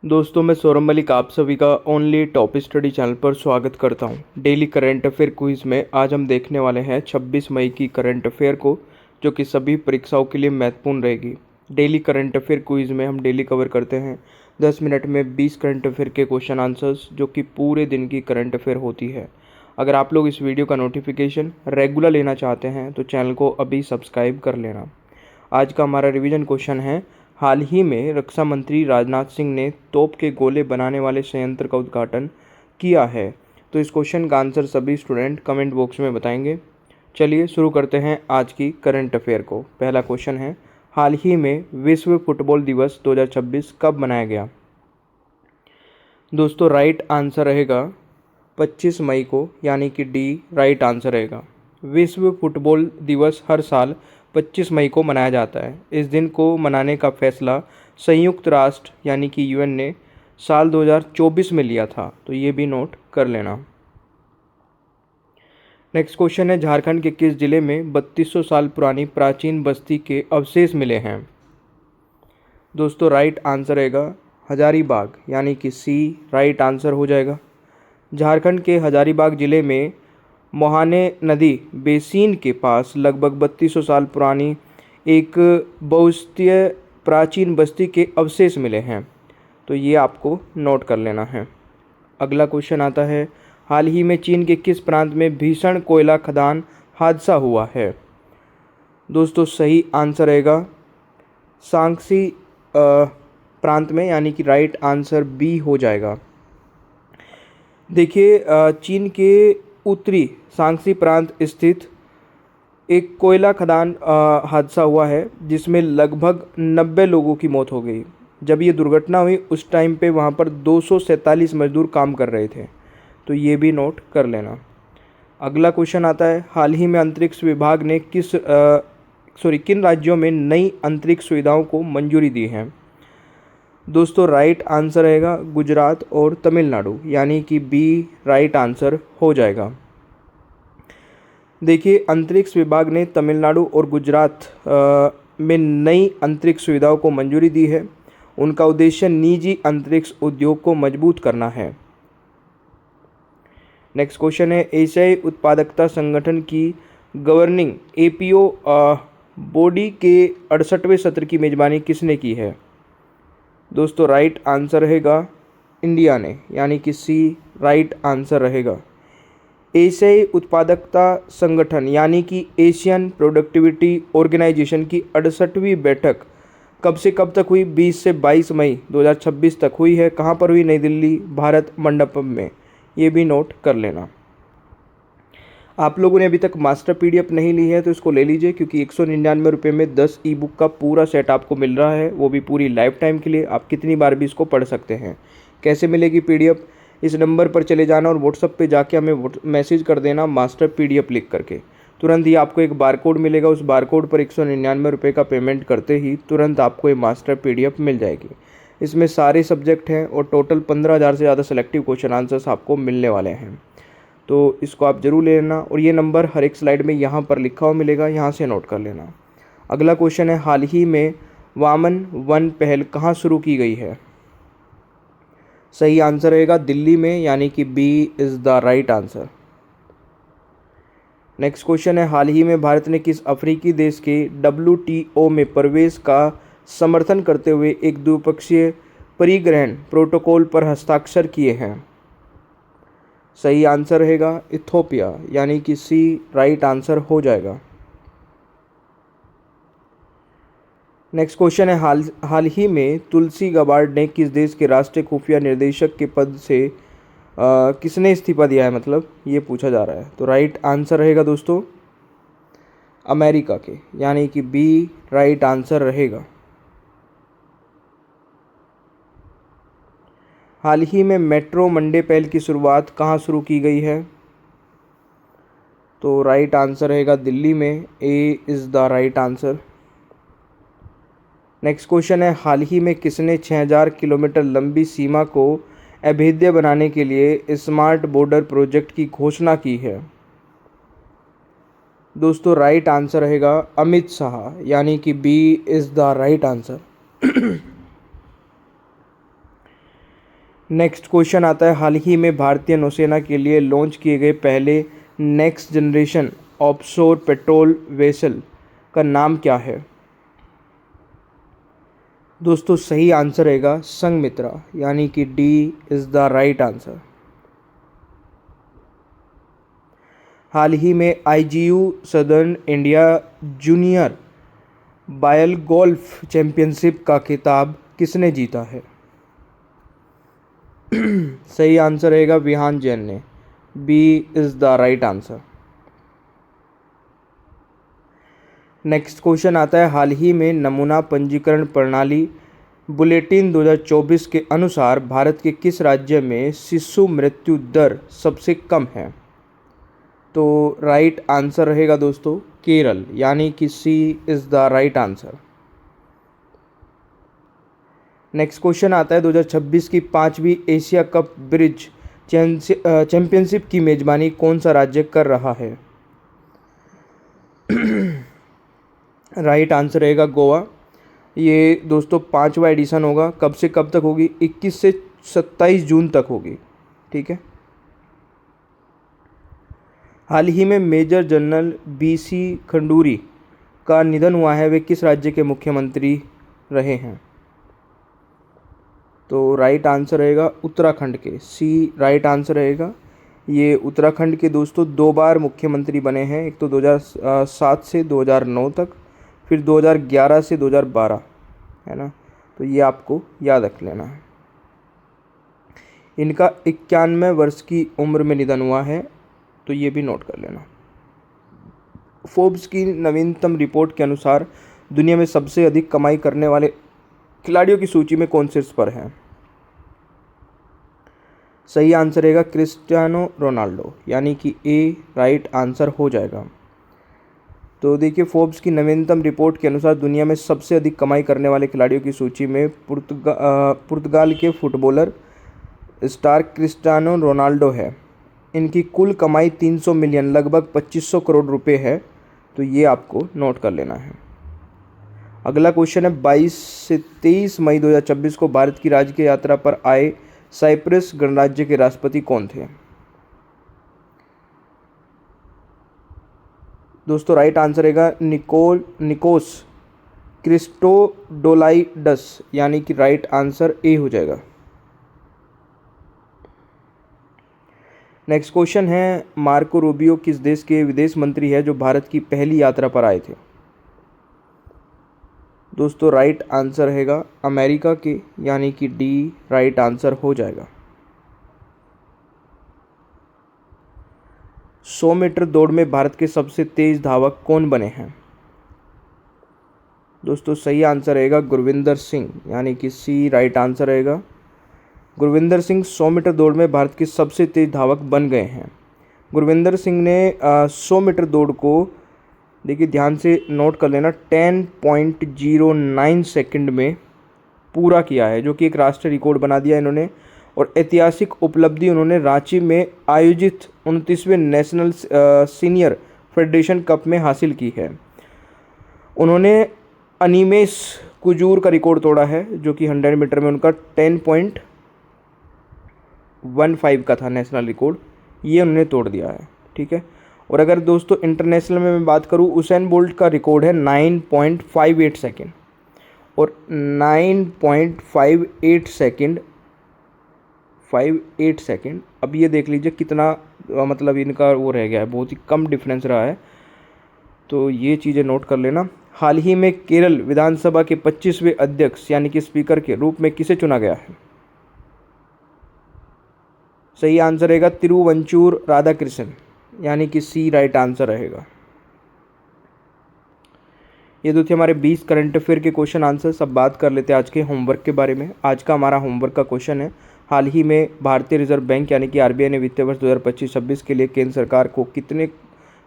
दोस्तों मैं सौरभ मलिक आप सभी का ओनली टॉप स्टडी चैनल पर स्वागत करता हूं। डेली करंट अफेयर क्विज में आज हम देखने वाले हैं 26 मई की करंट अफेयर को, जो कि सभी परीक्षाओं के लिए महत्वपूर्ण रहेगी। डेली करंट अफेयर क्विज में हम डेली कवर करते हैं 10 मिनट में 20 करंट अफेयर के क्वेश्चन आंसर्स, जो कि पूरे दिन की करंट अफेयर होती है। अगर आप लोग इस वीडियो का नोटिफिकेशन रेगुलर लेना चाहते हैं तो चैनल को अभी सब्सक्राइब कर लेना। आज का हमारा रिवीजन क्वेश्चन है, हाल ही में रक्षा मंत्री राजनाथ सिंह ने तोप के गोले बनाने वाले संयंत्र का उद्घाटन किया है। तो इस क्वेश्चन का आंसर सभी स्टूडेंट कमेंट बॉक्स में बताएंगे। चलिए शुरू करते हैं आज की करंट अफेयर को। पहला क्वेश्चन है, हाल ही में विश्व फुटबॉल दिवस 2026 कब मनाया गया? दोस्तों राइट आंसर रहेगा 25 मई को, यानी कि डी राइट आंसर रहेगा। विश्व फुटबॉल दिवस हर साल 25 मई को मनाया जाता है। इस दिन को मनाने का फैसला संयुक्त राष्ट्र यानी कि यूएन ने साल 2024 में लिया था, तो ये भी नोट कर लेना। नेक्स्ट क्वेश्चन है, झारखंड के किस जिले में 3200 साल पुरानी प्राचीन बस्ती के अवशेष मिले हैं? दोस्तों राइट आंसर रहेगा हजारीबाग, यानी कि सी राइट आंसर हो जाएगा। झारखंड के हजारीबाग जिले में मोहाने नदी बेसिन के पास लगभग 3200 साल पुरानी एक बहुस्तरीय प्राचीन बस्ती के अवशेष मिले हैं, तो ये आपको नोट कर लेना है। अगला क्वेश्चन आता है, हाल ही में चीन के किस प्रांत में भीषण कोयला खदान हादसा हुआ है? दोस्तों सही आंसर रहेगा सांक्सी प्रांत में, यानी कि राइट आंसर बी हो जाएगा। देखिए चीन के उत्तरी सांक्सी प्रांत स्थित एक कोयला खदान हादसा हुआ है, जिसमें लगभग 90 लोगों की मौत हो गई। जब ये दुर्घटना हुई उस टाइम पे वहाँ पर 247 मजदूर काम कर रहे थे, तो ये भी नोट कर लेना। अगला क्वेश्चन आता है, हाल ही में अंतरिक्ष विभाग ने किन राज्यों में नई अंतरिक्ष सुविधाओं को मंजूरी दी है? दोस्तों राइट आंसर रहेगा गुजरात और तमिलनाडु, यानी कि बी राइट आंसर हो जाएगा। देखिए अंतरिक्ष विभाग ने तमिलनाडु और गुजरात में नई अंतरिक्ष सुविधाओं को मंजूरी दी है। उनका उद्देश्य निजी अंतरिक्ष उद्योग को मजबूत करना है। नेक्स्ट क्वेश्चन है, एशियाई उत्पादकता संगठन की गवर्निंग एपीओ बॉडी के 68वें सत्र की मेजबानी किसने की है? दोस्तों राइट आंसर रहेगा इंडिया ने, यानी कि सी राइट आंसर रहेगा। एशियाई उत्पादकता संगठन यानी कि एशियन प्रोडक्टिविटी ऑर्गेनाइजेशन की 68वीं बैठक कब से कब तक हुई? 20 से 22 मई 2026 तक हुई है। कहाँ पर हुई? नई दिल्ली भारत मंडपम में। ये भी नोट कर लेना। आप लोगों ने अभी तक मास्टर पीडीएफ नहीं ली है तो इसको ले लीजिए, क्योंकि 199 रुपये में 10 ई बुक का पूरा सेट आपको मिल रहा है, वो भी पूरी लाइफ टाइम के लिए। आप कितनी बार भी इसको पढ़ सकते हैं। कैसे मिलेगी पीडीएफ? इस नंबर पर चले जाना और व्हाट्सअप पे जाके हमें मैसेज कर देना मास्टर पीडीएफ लिख करके। तुरंत ही आपको एक बारकोड मिलेगा, उस बारकोड पर 199 रुपये का पेमेंट करते ही तुरंत आपको ये मास्टर पीडीएफ मिल जाएगी। इसमें सारे सब्जेक्ट हैं और टोटल 15,000 से ज़्यादा सेलेक्टिव क्वेश्चन आंसर्स आपको मिलने वाले हैं, तो इसको आप जरूर ले लेना। और ये नंबर हर एक स्लाइड में यहाँ पर लिखा हुआ मिलेगा, यहाँ से नोट कर लेना। अगला क्वेश्चन है, हाल ही में वामन वन पहल कहाँ शुरू की गई है? सही आंसर रहेगा दिल्ली में, यानी कि B is the right answer. Next question है, हाल ही में भारत ने किस अफ्रीकी देश के WTO में प्रवेश का समर्थन करते हुए एक द्विपक्षीय परिग्रहण प्रोटोकॉल पर हस्ताक्षर किए हैं? सही आंसर रहेगा इथोपिया, यानी कि सी राइट आंसर हो जाएगा। नेक्स्ट क्वेश्चन है, हाल ही में तुलसी गबार्ड ने किस देश के राष्ट्रीय खुफिया निदेशक के पद से किसने इस्तीफा दिया है, मतलब ये पूछा जा रहा है। तो राइट आंसर रहेगा दोस्तों अमेरिका के, यानी कि बी राइट आंसर रहेगा। हाल ही में मेट्रो मंडे पहल की शुरुआत कहाँ शुरू की गई है? तो राइट आंसर रहेगा दिल्ली में, A is the right answer. Next question है, हाल ही में किसने 6000 किलोमीटर लंबी सीमा को अभेद्य बनाने के लिए स्मार्ट बॉर्डर प्रोजेक्ट की घोषणा की है? दोस्तों राइट आंसर रहेगा अमित शाह, यानी कि B is the right answer. Next question आता है, हाल ही में भारतीय नौसेना के लिए लॉन्च किए गए पहले next generation offshore patrol vessel का नाम क्या है? दोस्तों सही आंसर रहेगा संघमित्रा, यानी कि D is the right answer. हाल ही में आईजीयू सदर्न इंडिया जूनियर बायल गोल्फ चैंपियनशिप का खिताब किसने जीता है? सही आंसर रहेगा विहान जैन ने, B is the right answer. Next question आता है, हाल ही में नमूना पंजीकरण प्रणाली बुलेटिन 2024 के अनुसार भारत के किस राज्य में शिशु मृत्यु दर सबसे कम है? तो राइट आंसर रहेगा दोस्तों केरल, यानी कि C is the right answer. Next question आता है, 2026 की 5वीं एशिया कप ब्रिज चैंपियनशिप की मेजबानी कौन सा राज्य कर रहा है? राइट आंसर रहेगा गोवा। ये दोस्तों 5वां एडिशन होगा। कब से कब तक होगी? 21 से 27 जून तक होगी। ठीक है। हाल ही में मेजर जनरल बीसी खंडूरी का निधन हुआ है, वे किस राज्य के मुख्यमंत्री रहे हैं? तो राइट आंसर रहेगा उत्तराखंड के, सी राइट आंसर रहेगा। ये उत्तराखंड के दोस्तों 2 बार मुख्यमंत्री बने हैं, एक तो 2007 से 2009 तक, फिर 2011 से 2012, है ना। तो ये आपको याद रख लेना है। इनका 91 वर्ष की उम्र में निधन हुआ है, तो ये भी नोट कर लेना। फोर्ब्स की नवीनतम रिपोर्ट के अनुसार दुनिया में सबसे अधिक कमाई करने वाले खिलाड़ियों की सूची में कौन शीर्ष पर हैं? सही आंसर रहेगा क्रिस्टियानो रोनाल्डो, यानी कि ए राइट आंसर हो जाएगा। तो देखिए, फोर्ब्स की नवीनतम रिपोर्ट के अनुसार दुनिया में सबसे अधिक कमाई करने वाले खिलाड़ियों की सूची में पुर्तगाल के फुटबॉलर स्टार क्रिस्टियानो रोनाल्डो है। इनकी कुल कमाई 300 मिलियन लगभग 2500 करोड़ रुपए है, तो ये आपको नोट कर लेना है। अगला क्वेश्चन है, 22 से 23 मई 2026 को भारत की राजकीय यात्रा पर आए साइप्रस गणराज्य के राष्ट्रपति कौन थे? दोस्तों राइट आंसर रहेगा निकोस क्रिस्टोडोलाइडस, यानी कि राइट आंसर ए हो जाएगा। नेक्स्ट क्वेश्चन है, मार्को रूबियो किस देश के विदेश मंत्री है जो भारत की पहली यात्रा पर आए थे? दोस्तों राइट आंसर रहेगा अमेरिका के, यानी कि डी राइट आंसर हो जाएगा। 100 मीटर दौड़ में भारत के सबसे तेज धावक कौन बने हैं? दोस्तों सही आंसर रहेगा गुरविंदर सिंह, यानी कि सी राइट आंसर रहेगा। गुरविंदर सिंह 100 मीटर दौड़ में भारत के सबसे तेज धावक बन गए हैं। गुरविंदर सिंह ने 100 मीटर दौड़ को, देखिए ध्यान से नोट कर लेना, 10.09 सेकंड में पूरा किया है, जो कि एक राष्ट्रीय रिकॉर्ड बना दिया इन्होंने। और ऐतिहासिक उपलब्धि उन्होंने रांची में आयोजित 29वें नेशनल सीनियर फेडरेशन कप में हासिल की है। उन्होंने अनिमेश कुजूर का रिकॉर्ड तोड़ा है, जो कि 100 मीटर में उनका 10.15 का था नेशनल रिकॉर्ड, ये उन्होंने तोड़ दिया है। ठीक है। और अगर दोस्तों इंटरनेशनल में मैं बात करूँ, उसेन बोल्ट का रिकॉर्ड है 9.58 सेकेंड, और 9.58 सेकेंड। अब ये देख लीजिए कितना मतलब इनका वो रह गया है, बहुत ही कम डिफरेंस रहा है, तो ये चीज़ें नोट कर लेना। हाल ही में केरल विधानसभा के 25वें अध्यक्ष यानी कि स्पीकर के रूप में किसे चुना गया है? सही आंसर रहेगा तिरुवंचूर राधाकृष्णन, यानी कि सी राइट आंसर रहेगा। ये तो थे हमारे 20 करंट अफेयर के क्वेश्चन आंसर। सब बात कर लेते हैं आज के होमवर्क के बारे में। आज का हमारा होमवर्क का क्वेश्चन है, हाल ही में भारतीय रिजर्व बैंक यानी कि आरबीआई ने वित्तीय वर्ष 2025-26 के लिए केंद्र सरकार को कितने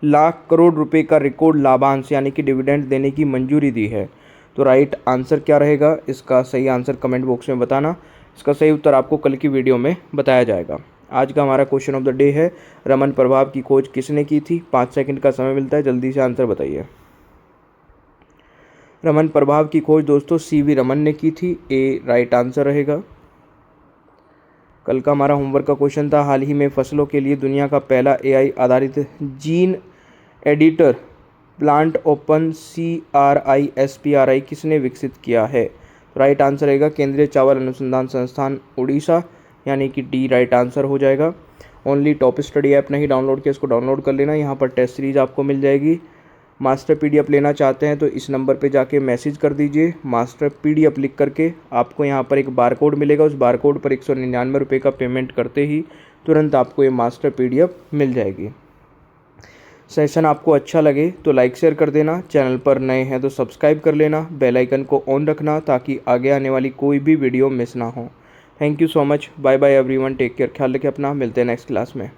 लाख करोड़ रुपए का रिकॉर्ड लाभांश यानी कि डिविडेंड देने की मंजूरी दी है? तो राइट आंसर क्या रहेगा? इसका सही आंसर कमेंट बॉक्स में बताना। इसका सही उत्तर आपको कल की वीडियो में बताया जाएगा। आज का हमारा क्वेश्चन ऑफ द डे है, रमन प्रभाव की खोज किसने की थी? 5 सेकंड का समय मिलता है, जल्दी से आंसर बताइए। रमन प्रभाव की खोज दोस्तों सीवी रमन ने की थी, ए राइट आंसर रहेगा। कल का हमारा होमवर्क का क्वेश्चन था, हाल ही में फसलों के लिए दुनिया का पहला एआई आधारित gene editor plant open CRISPR किसने विकसित किया है? राइट आंसर रहेगा केंद्रीय चावल अनुसंधान संस्थान उड़ीसा, यानी कि डी राइट आंसर हो जाएगा। ओनली टॉप स्टडी ऐप नहीं डाउनलोड किया, इसको डाउनलोड कर लेना, यहाँ पर टेस्ट सीरीज आपको मिल जाएगी। मास्टर PDF लेना चाहते हैं तो इस नंबर पे जाके मैसेज कर दीजिए, मास्टर PDF लिख करके आपको यहाँ पर एक बारकोड मिलेगा, उस बारकोड पर 199 रुपये का पेमेंट करते ही तुरंत आपको ये मास्टर PDF मिल जाएगी। सेशन आपको अच्छा लगे तो लाइक शेयर कर देना, चैनल पर नए हैं तो सब्सक्राइब कर लेना, बेल आइकन को ऑन रखना ताकि आगे आने वाली कोई भी वीडियो मिस ना हो। Thank you so much, bye bye everyone, take care, ख्याल रखें अपना, मिलते हैं नेक्स्ट क्लास में।